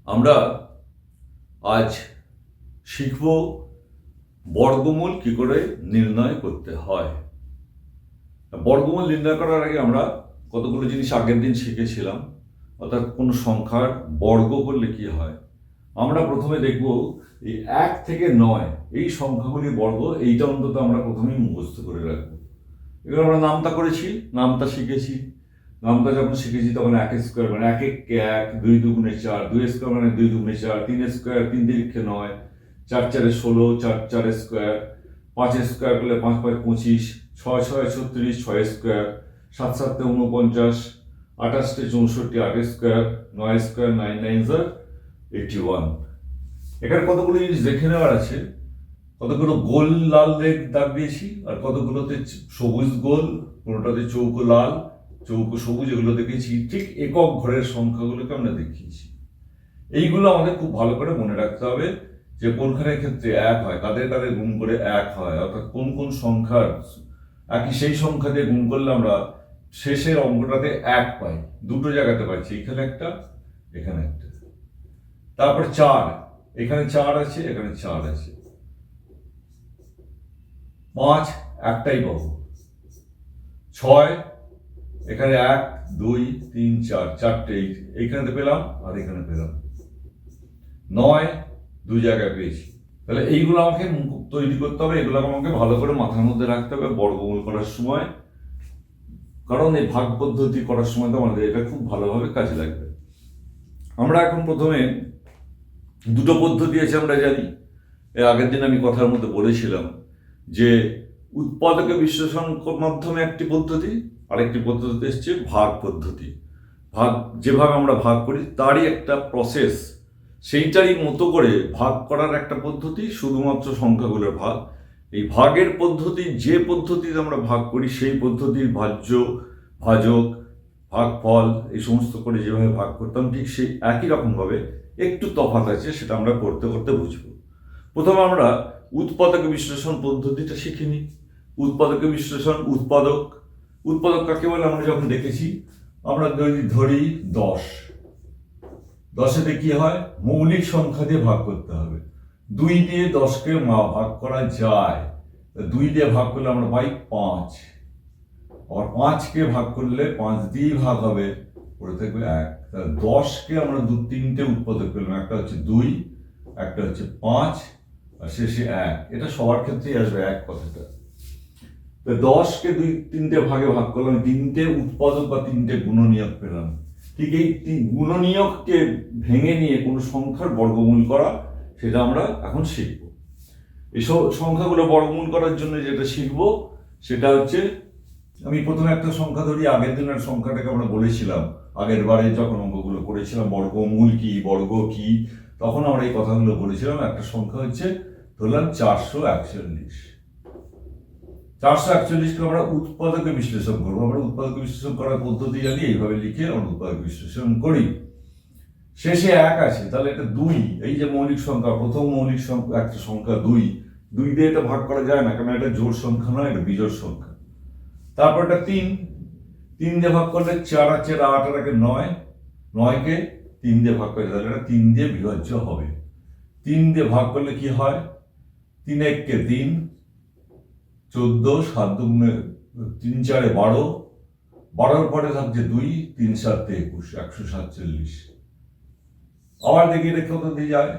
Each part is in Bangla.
আমরা আজ শিখব বর্গমূল কি করে নির্ণয় করতে হয়। বর্গমূল নির্ণয় করার আগে আমরা কতগুলো জিনিস আগের দিন শিখেছিলাম, অর্থাৎ কোনো সংখ্যার বর্গ করলে কি হয়। আমরা প্রথমে দেখব এই 1 থেকে 9 এই সংখ্যাগুলি বর্গ, এইটা অন্তত আমরা প্রথমেই মুখস্থ করে রাখবো। এগুলো আমরা নামতা করেছি, নামতা শিখেছি। নামতা যখন শিখেছি তখন 1 স্কোয়ার মানে 1 1 1, 2 2 4, 2 স্কোয়ার মানে 2 2 4, 3 স্কোয়ার 3 3 9, 4 4 16, 4 4 স্কোয়ার, 5 স্কোয়ার করলে 5 5 25, 6 6 36, 6 স্কোয়ার, 7 7 49, 28 64, 8 স্কোয়ার, 9 স্কোয়ার 9 9 81। এখানে কতগুলো জিনিস দেখে নেওয়ার আছে। কতগুলো গোল লাল দাগ দিয়েছি, আর কতগুলোতে সবুজ গোল, কোনোটাতে চৌকো লাল, চৌকো সবুজ, এগুলো দেখেছি। ঠিক একক ঘরের সংখ্যাগুলোকে আমরা দেখিয়েছি। এইগুলো আমাদের খুব ভালো করে মনে রাখতে হবে যে কোনখানের ক্ষেত্রে 1 হয়, কাদের কাদের গুণ করে 1 হয়, অর্থাৎ কোন কোন সংখ্যার একই সেই সংখ্যা দিয়ে গুণ করলে আমরা শেষের অঙ্কটাতে 1 পাই। দুটো জায়গাতে পাচ্ছি, এখানে একটা, এখানে একটা। তারপর 4, এখানে 4 আছে, এখানে 4 আছে। 5 একটাই পাবো। 6 এখানে 1 2 3 4 চারটে, এইখানে পেলাম আর এখানে পেলাম। 9 দুই জায়গায় পেয়েছি। তাহলে এইগুলো আমাকে তৈরি করতে হবে, এগুলো আমাকে ভালো করে মাথার মধ্যে রাখতে হবে বর্গমূল করার সময়, কারণ এই ভাগ পদ্ধতি করার সময় তো আমাদের এটা খুব ভালোভাবে কাজে লাগবে। আমরা এখন প্রথমে দুটো পদ্ধতি আছে আমরা জানি। এর আগের দিন আমি কথার মধ্যে বলেছিলাম যে উৎপাদকে বিশ্লেষণ মাধ্যমে একটি পদ্ধতি, আরেকটি পদ্ধতি এসছে ভাগ পদ্ধতি। ভাগ যেভাবে আমরা ভাগ করি তারই একটা প্রসেস, সেইটারই মতো করে ভাগ করার একটা পদ্ধতি, শুধুমাত্র সংখ্যাগুলোর ভাগ। এই ভাগের পদ্ধতি, যে পদ্ধতিতে আমরা ভাগ করি সেই পদ্ধতির ভাজ্য, ভাজক, ভাগফল এই সমস্ত করে যেভাবে ভাগ করতাম ঠিক সেই একই রকমভাবে একটু তফাৎ আছে, সেটা আমরা করতে করতে বুঝবো। প্রথমে আমরা উৎপাদক বিশ্লেষণ পদ্ধতিটা শিখে নিই। উৎপাদক বিশ্লেষণ, উৎপাদক কাকে বলে আমরা যখন দেখেছি, আমরা যদি ধরি 10, 10এতে কি হয়, মৌলিক সংখ্যা দিয়ে ভাগ করতে হবে। 2 দিয়ে 10কে ভাগ করা যায়, 2 দিয়ে ভাগ করলে আমরা পাই 5, আর 5কে ভাগ করলে 5 দিয়ে ভাগ হবে, পড়ে থাকবে 1। তাহলে 10কে আমরা তিনটে উৎপাদক পেলাম, একটা হচ্ছে 2, একটা হচ্ছে 5, আর শেষে 1। এটা সবার ক্ষেত্রেই আসবে 1 কথাটা। 10কে তিনটে ভাগে ভাগ করলাম, 3টে উৎপাদক বা 3টে গুণনীয়ক পেলাম। ঠিক এই গুণনীয়ককে ভেঙে নিয়ে কোনো সংখ্যার বর্গমূল করা, সেটা আমরা এখন শিখব। এই সংখ্যাগুলো বর্গমূল করার জন্য যেটা শিখব সেটা হচ্ছে, আমি প্রথমে একটা সংখ্যা ধরি। আগের দিনের সংখ্যাটাকে আমরা বলেছিলাম, আগের বারে যখন অঙ্কগুলো করেছিলাম বর্গমূল কি, বর্গ কি, তখন আমরা এই কথাগুলো বলেছিলাম। একটা সংখ্যা হচ্ছে ধরলাম 441। 441কে আমরা উৎপাদকে বিশ্লেষণ করবো। আমরা উৎপাদকে বিশ্লেষণ করার পদ্ধতি জানি, এইভাবে লিখে আমরা উৎপাদক বিশ্লেষণ করি। শেষে 1 আছে, তাহলে এটা 2। এই যে মৌলিক সংখ্যা, প্রথম মৌলিক সংখ্যা একটা সংখ্যা 2 দিয়ে এটা ভাগ করা যায় না, কারণ এটা জোড় সংখ্যা নয়, এটা বিজোড় সংখ্যা। তারপর এটা 3 দিয়ে ভাগ করলে 4 আছে, 8 আর 9, 9কে 3 দিয়ে ভাগ করে, তাহলে এটা 3 দিয়ে বিভাজ্য হবে। 3 দিয়ে ভাগ করলে কি হয়, 3 1কে 3, 14, 7 2 3 4 12, 12 পরে থাকছে 2, 3 7 21, 147। আবার দেখি এটা কত দিয়ে যায়,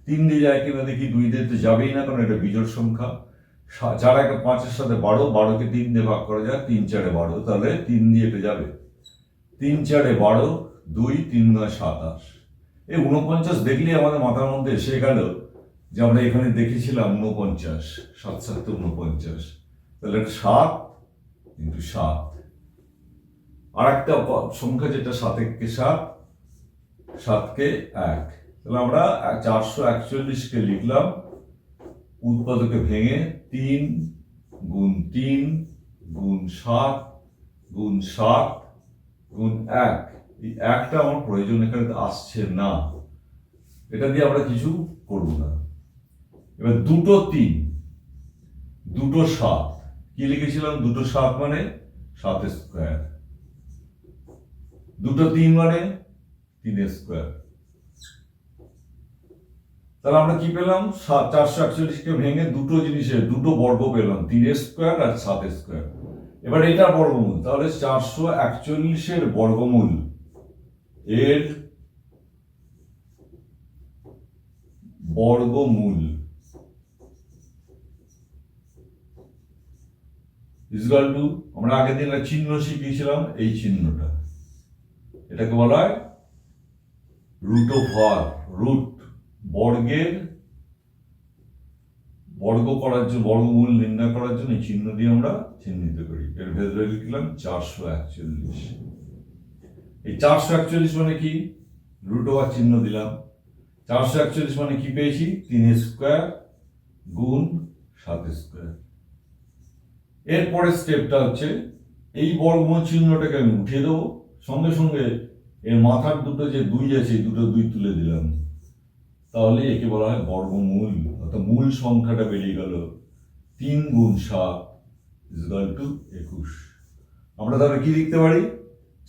3 দিয়ে যায় কিনা দেখি, 2 দিয়ে তো যাবেই না, কারণ এটা বিজোড় সংখ্যা। 4 1 5-এর সাথে 12, 12কে 3 দিয়ে ভাগ করা যায়, 3 4 12, তাহলে 3 দিয়ে এটা যাবে। 3 4 12, 2 3 9 27। এই 49 দেখলেই আমাদের মাথার মধ্যে এসে গেল যে আমরা এখানে দেখেছিলাম 49, 7 7 49, তাহলে এটা 7 × 7। আর একটা সংখ্যা যেটা 7 1 7, 7কে 1, তাহলে আমরা 441কে লিখলাম উৎপাদকে ভেঙে 3 × 3 × 7 × 7 × 1। এই 1টা আমার প্রয়োজন এখানে আসছে না, এটা দিয়ে আমরা কিছু করব না। এবার 2 3, 2 7 কি লিখেছিলাম, 2 7 মানে 7 স্কোয়ার, 2 3 মানে 3 স্কোয়ার। তাহলে আমরা কি পেলাম? 441কে ভেঙে দুটো জিনিসের দুটো বর্গ পেলাম, 3 আর 7 এবার এটা বর্গমূল, তাহলে 441 বর্গমূল এর বর্গমূল ইকুয়াল টু, আমরা আগের দিন চিহ্ন শিখিয়েছিলাম, এই চিহ্নটা, এটাকে বলা হয় রুট ওভার। রুট বর্গের বর্গ করার জন্য, বর্গমূল নির্ণয় করার জন্য এই চিহ্ন দিয়ে আমরা চিহ্নিত করি। এর ভেতরে লিখলাম 441। এই 441 মানে কি? রুট ওভার চিহ্ন দিলাম। 441 মানে কি পেয়েছি? 3 গুণ 7। এরপরের স্টেপটা হচ্ছে এই বর্গমূল চিহ্নটাকে আমি উঠিয়ে দেবো, সঙ্গে সঙ্গে এর মাথার দুটো যে 2 আছে দুটো 2 তুলে দিলাম, তাহলে একে বলা হয় বর্গমূল, অর্থাৎ মূল সংখ্যাটা বেরিয়ে গেল 3 গুণ 7 = 21। আমরা তাহলে কি লিখতে পারি?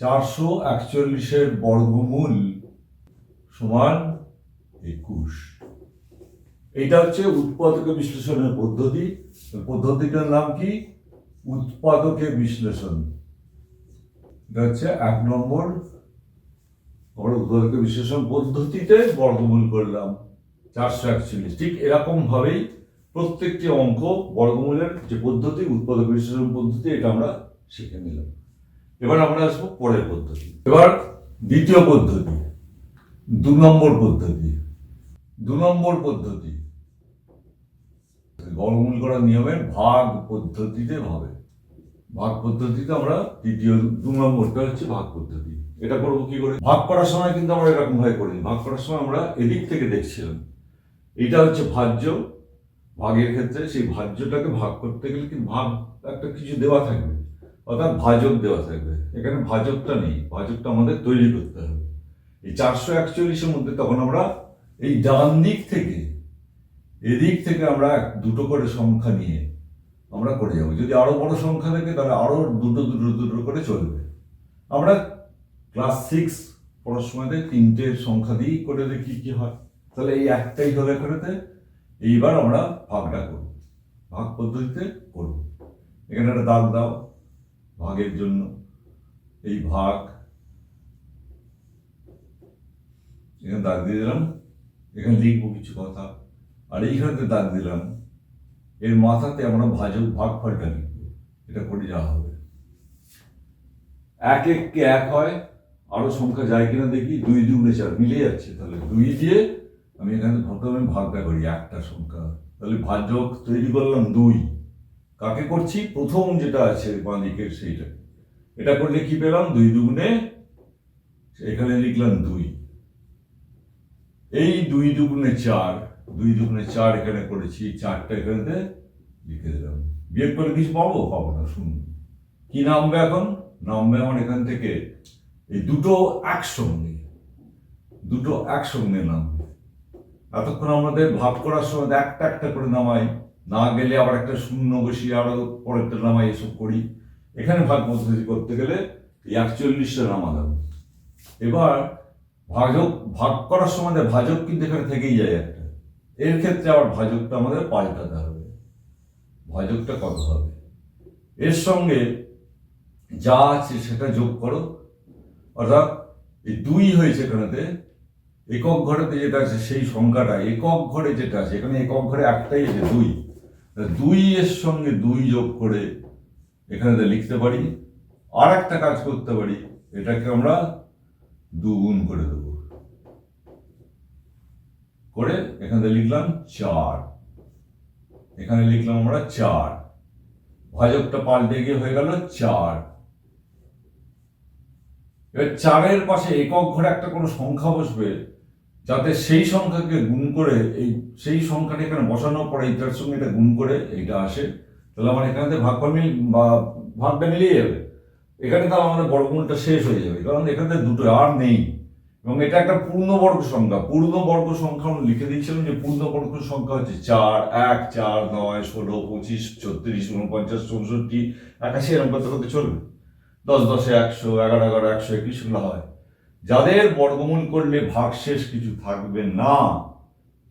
441 বর্গমূল সমান 21। এটা হচ্ছে উৎপাদক বিশ্লেষণের পদ্ধতি। পদ্ধতিটার নাম কি? উৎপাদকে বিশ্লেষণ। এটা হচ্ছে 1 নম্বর। আমরা উৎপাদক বিশ্লেষণ পদ্ধতিতে বর্গমূল করলাম 441। ঠিক এরকম ভাবেই প্রত্যেকটি অঙ্ক বর্গমূলের যে পদ্ধতি, উৎপাদক বিশ্লেষণ পদ্ধতি, এটা আমরা শিখে নিলাম। এবার আমরা আসবো পরের পদ্ধতি। এবার দ্বিতীয় পদ্ধতি, 2 নম্বর পদ্ধতি। 2 নম্বর পদ্ধতি বর্গমূল করার নিয়মে ভাগ পদ্ধতিতে হবে। ভাগ পদ্ধতিতে আমরা দ্বিতীয় 2 নম্বরটা হচ্ছে ভাগ পদ্ধতি। এটা করবো কি করে? ভাগ করার সময় কিন্তু আমরা এরকম ভাবে করি। ভাগ করার সময় আমরা এদিক থেকে দেখছিলাম, এটা হচ্ছে ভাজ্য। ভাগের ক্ষেত্রে সেই ভাজ্যটাকে ভাগ করতে গেলে কি ভাগ একটা কিছু দেওয়া থাকবে, অর্থাৎ ভাজক দেওয়া থাকবে। এখানে ভাজকটা নেই, ভাজকটা আমাদের তৈরি করতে হবে। এই 441 মধ্যে তখন আমরা এই ডান দিক থেকে এদিক থেকে আমরা দুটো করে সংখ্যা নিয়ে আমরা করে যাবো। যদি আরো বড় সংখ্যা থাকে তাহলে আরো দুটো দুটো দুটো করে চলবে। আমরা ক্লাস 6 পড়ার সময় 3টে সংখ্যা দিয়েই করে দেখি কি হয়। তাহলে এই একটাই হবে এখানেতে। এইবার আমরা ভাগটা করব, ভাগ পদ্ধতিতে করব। এখানে একটা দাগ দাও ভাগের জন্য, এই ভাগ, এখানে দাগ দিয়ে দিলাম। এখানে লিখবো কিছু কথা, আর এইখানে দাগ দিলাম। এর মাথাতে আমরা ভাজক ভাগফলটা লিখবো। এটা করে যাওয়া হবে। 1 1 কে 1 হয়, আরো সংখ্যা যায় কিনা দেখি। 2 2 4 মিলে যাচ্ছে, তাহলে 2 দিয়ে আমি এখানে প্রথমে ভাগটা করি একটা সংখ্যা। তাহলে ভাজক তৈরি করলাম 2। কাকে করছি? প্রথম যেটা আছে বাঁ দিকের সেইটা। এটা করলে কি পেলাম? 2 2 এখানে লিখলাম 2। এই 2 2 4, 2 2 4 এখানে করেছি, 4টা এখানে লিখে দিলাম। বিয়োগ করে কিছু পাবো? পাবো না। শুনুন কি নামবে এখন? নামবে আমার এখান থেকে এই দুটো একসঙ্গে নামবে। এতক্ষণ আমাদের ভাগ করার সময় একটা একটা করে নামাই, না গেলে আবার একটা শূন্য বসিয়ে আরো পরেরটা নামাই, এসব করি। এখানে ভাগ পদ্ধতি করতে গেলে এই 41টা নামালাম। এবার ভাগ করার সময় ভাজক কিন্তু এখানে থেকেই যায় একটা। এর ক্ষেত্রে আবার ভাজকটা আমাদের পাল্টাতে হবে। ভাজকটা কত হবে? এর সঙ্গে যা আছে সেটা যোগ করো। অর্থাৎ এই 2 হয়েছে এখানেতে, একক ঘরেতে যেটা আছে সেই সংখ্যাটা একক ঘরে যেটা আছে, এখানে একক ঘরে একটাই আছে 2। 2 এর সঙ্গে 2 যোগ করে এখানে লিখতে পারি। আর একটা কাজ করতে পারি, এটাকে আমরা 2 গুণ করে দেবো, করে এখানে লিখলাম 4। এখানে লিখলাম আমরা 4। ভাজকটা পাল্টে গিয়ে হয়ে গেল 4। এবার 4-এর পাশে একক ঘরে একটা কোনো সংখ্যা বসবে, যাতে সেই সংখ্যাকে গুণ করে এই সেই সংখ্যাটা এখানে বসানোর পরে এটার সঙ্গে এটা গুণ করে এইটা আসে। তাহলে আমার এখানে ভাগটা মিলিয়ে যাবে। এখানে তাহলে আমাদের বর্গমূলটা শেষ হয়ে যাবে, কারণ এখানে দুটো আর নেই। এবং এটা একটা পূর্ণবর্গ সংখ্যা। পূর্ণবর্গ সংখ্যা আমরা লিখে দিয়েছিলাম যে পূর্ণবর্গ সংখ্যা হচ্ছে 4, 1, 4, 9, 16, 25, 36, 49, 64, 81 এরকম করতে করতে চলবে। 10 10 100, 11 11 121 হয়। যাদের বর্গমূল করলে ভাগশেষ কিছু থাকবে না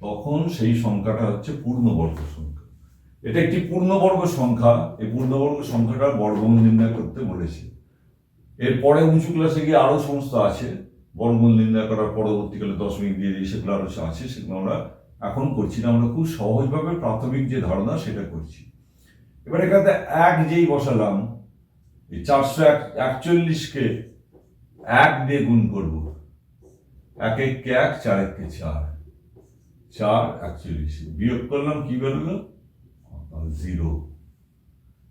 তখন সেই সংখ্যাটা হচ্ছে পূর্ণবর্গ সংখ্যা। এটা একটি পূর্ণবর্গ সংখ্যা। এই পূর্ণবর্গ সংখ্যাটার বর্গমূল নির্ণয় করতে বলেছে। এরপরে উঁচু ক্লাসে গিয়ে আরো সমস্ত আছে, বর্গমূল নির্ণয় করার পরবর্তীকালে দশমিক দিয়ে দিই, সেগুলো আরো আছে, সেগুলো আমরা এখন করছি না। আমরা খুব সহজভাবে প্রাথমিক যে ধারণা সেটা করছি। এবার এখানে এক যেই বসালাম, এই 441কে 1 দিয়ে গুণ করব। 1 একে 1, 4 একে 4, 441 বিয়োগ করলাম, কি বেরোলো? 0।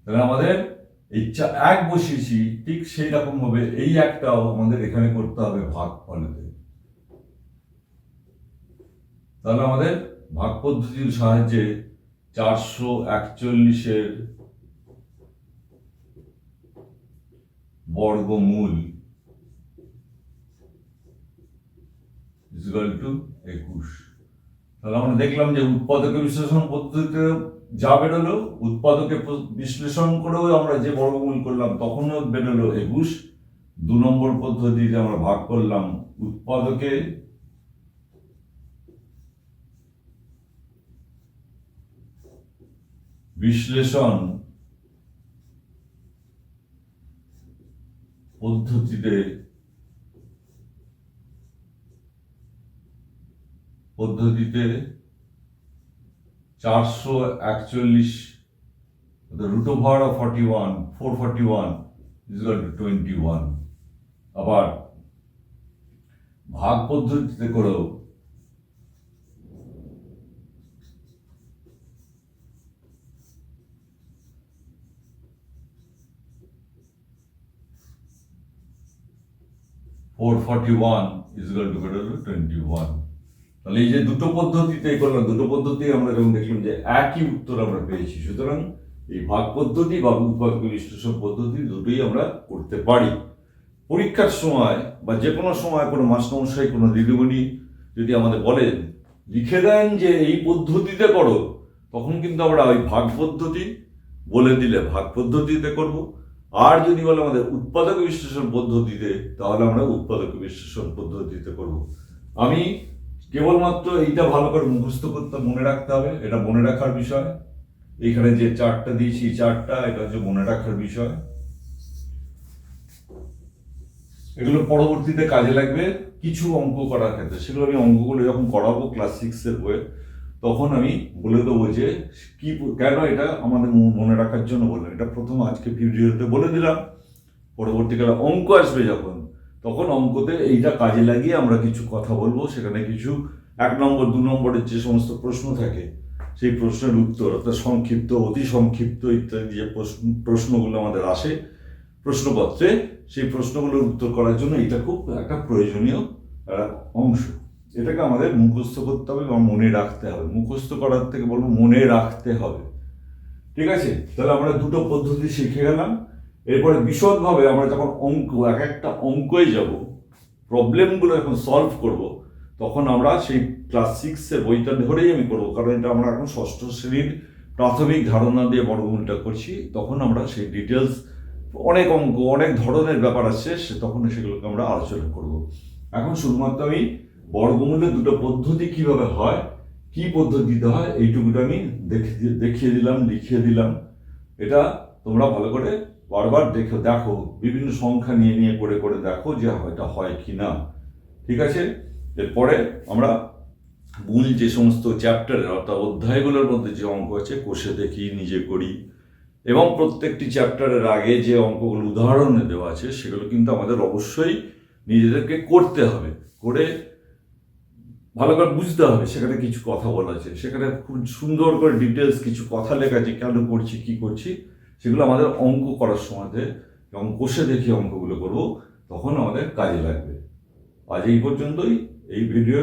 তাহলে আমাদের এই 1 বসিয়েছি, ঠিক সেই রকম ভাবে এই একটাও আমাদের এখানে করতে হবে ভাগফলেতে। তাহলে আমাদের ভাগ পদ্ধতির সাহায্যে 441-এর বর্গমূল = 21। তাহলে আমরা দেখলাম যে উৎপাদকে বিশ্লেষণ পদ্ধতিতে যা বেরোলো, উৎপাদকে বিশ্লেষণ করেও আমরা যে বর্গমূল করলাম তখনও বেরোলো 21। 2 নম্বর পদ্ধতিতে আমরা ভাগ করলাম উৎপাদকে বিশ্লেষণ পদ্ধতিতে 441 441 = 21। আবার ভাগ পদ্ধতিতে করেও 441 = 21। তাহলে এই যে দুটো পদ্ধতিতে করলাম, দুটো পদ্ধতি আমরা যখন দেখলাম যে একই উত্তর আমরা পেয়েছি, সুতরাং এই ভাগ পদ্ধতি বা উৎপাদক বিশ্লেষণ পদ্ধতি দুটোই আমরা করতে পারি। পরীক্ষার সময় বা যে কোনো সময় কোনো মাস্টারমশাই, কোনো দিদিমণি যদি আমাদের বলেন, লিখে দেন যে এই পদ্ধতিতে করো, তখন কিন্তু আমরা ওই ভাগ পদ্ধতি বলে দিলে ভাগ পদ্ধতিতে করব। আর যদি বলে আমাদের উৎপাদক বিশ্লেষণ পদ্ধতিতে, তাহলে আমরা উৎপাদক বিশ্লেষণ পদ্ধতিতে করব। আমি কেবলমাত্র এইটা ভালো করে মুখস্থ করতে, মনে রাখতে হবে, এটা মনে রাখার বিষয়। এইখানে যে চার্টটা দিয়েছি, চার্টটা এটা হচ্ছে মনে রাখার বিষয়। এগুলো পরবর্তীতে কাজে লাগবে কিছু অঙ্ক করার ক্ষেত্রে। সেগুলো আমি অঙ্কগুলো যখন করাবো ক্লাস 6-এর বইয়ে, তখন আমি বলে দেবো যে কি কেন এটা আমাদের মনে রাখার জন্য বললাম। এটা প্রথম আজকে ভিডিওতে বলে দিলাম, পরবর্তীকালে অঙ্ক আসবে যখন, তখন অঙ্কতে এইটা কাজে লাগিয়ে আমরা কিছু কথা বলবো। সেখানে কিছু 1 নম্বর 2 নম্বরের যে সমস্ত প্রশ্ন থাকে, সেই প্রশ্নের উত্তর, অর্থাৎ সংক্ষিপ্ত, অতি সংক্ষিপ্ত ইত্যাদি যে প্রশ্নগুলো আমাদের আসে প্রশ্নপত্রে, সেই প্রশ্নগুলোর উত্তর করার জন্য এটা খুব একটা প্রয়োজনীয় অংশ। এটাকে আমাদের মুখস্থ করতে হবে বা মনে রাখতে হবে। মুখস্থ করার থেকে বলবো মনে রাখতে হবে। ঠিক আছে? তাহলে আমরা দুটো পদ্ধতি শিখে গেলাম। এরপরে বিশদভাবে আমরা যখন অঙ্ক, এক একটা অঙ্কই যাব, প্রবলেমগুলো যখন সলভ করব, তখন আমরা সেই ক্লাস 6-এর বইটা ধরেই আমি করবো, কারণ এটা আমরা এখন 6ষ্ঠ শ্রেণীর প্রাথমিক ধারণা দিয়ে বর্গমূলটা করছি। তখন আমরা সেই ডিটেলস, অনেক অঙ্ক, অনেক ধরনের ব্যাপার আছে, তখন সেগুলোকে আমরা আলোচনা করব। এখন শুধুমাত্র আমি বর্গমূলের দুটো পদ্ধতি কিভাবে হয়, কি পদ্ধতিতে হয়, এইটুকুটা আমি দেখিয়ে দিলাম, লিখিয়ে দিলাম। এটা তোমরা ভালো করে বারবার দেখো, বিভিন্ন সংখ্যা নিয়ে নিয়ে করে দেখো যে এটা হয় কি না। ঠিক আছে? এরপরে আমরা মূল যে সমস্ত চ্যাপ্টারের, অর্থাৎ অধ্যায়গুলোর মধ্যে যে অঙ্ক আছে, কষে দেখি, নিজে করি, এবং প্রত্যেকটি চ্যাপ্টারের আগে যে অঙ্কগুলো উদাহরণে দেওয়া আছে, সেগুলো কিন্তু আমাদের অবশ্যই নিজেদেরকে করতে হবে। করে ভালো করে বুঝতে হবে সেখানে কিছু কথা বলা আছে, সেখানে খুব সুন্দর করে ডিটেলস কিছু কথা লেখা আছে, কেন করছি, কি করছি, সেগুলো আমাদের অঙ্ক করার সময়তে যখন কষে দেখি অঙ্কগুলো করবো, তখন আমাদের কাজে লাগবে। আজ এই পর্যন্তই এই ভিডিও।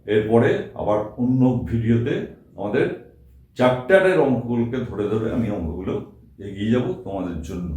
এরপরে আবার অন্য ভিডিওতে আমাদের চ্যাপ্টারের অঙ্কগুলোকে ধরে আমি অঙ্কগুলো এগিয়ে যাব তোমাদের জন্য।